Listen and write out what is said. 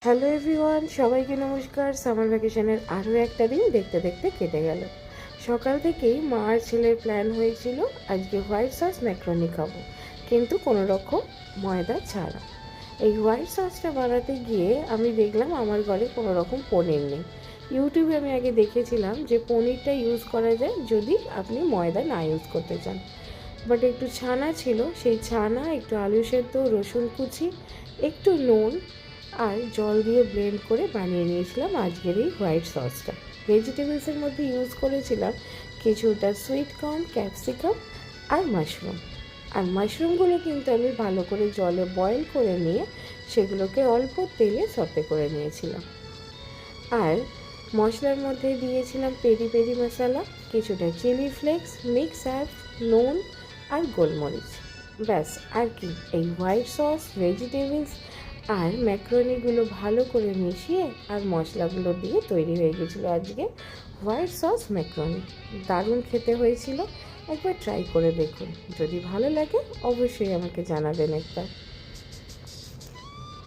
Hello everyone, সবাইকে নমস্কার। Summer ভ্যাকেশনের আরও একটা দিন দেখতে দেখতে কেটে গেল। সকাল থেকেই মা আর ছেলের প্ল্যান হয়েছিল আজকে হোয়াইট সস ম্যাকারনি খাবো, কিন্তু কোনো রকম ময়দা ছাড়া। এই হোয়াইট সসটা বানাতে গিয়ে আমি দেখলাম আমার ঘরে কোনো রকম পনির নেই। ইউটিউবে আমি আগে দেখেছিলাম যে পনিরটা ইউজ করা যায় যদি আপনি ময়দা না ইউজ করতে চান, বাট একটু ছানা ছিল, সেই ছানা, একটু আলু সেদ্ধ, রসুন কুচি, একটু নুন আর জল দিয়ে ব্লেন্ড করে বানিয়ে নিয়েছিলাম আজকের এই হোয়াইট সসটা। ভেজিটেবলসের মধ্যে ইউজ করেছিলাম কিছুটা সুইট কর্ন, ক্যাপসিকাম আর মাশরুম। আর মাশরুমগুলো কিন্তু আমি ভালো করে জলে বয়েল করে নিয়ে সেগুলোকে অল্প তেলে সতে করে নিয়েছিলাম। আর মশলার মধ্যে দিয়েছিলাম পেরি পেরি মশলা, কিছুটা চিলি ফ্লেক্স, মিক্স হার্বস, নুন আর গোলমরিচ। ব্যাস, আর কি, এই হোয়াইট সস, ভেজিটেবলস আর ম্যাকারনিগুলো ভালো করে মিশিয়ে আর মশলাগুলো দিয়ে তৈরি হয়ে গেছিলো আজকে হোয়াইট সস ম্যাকারনি। দারুণ খেতে হয়েছিল। একবার ট্রাই করে দেখুন, যদি ভালো লাগে অবশ্যই আমাকে জানাবেন একবার।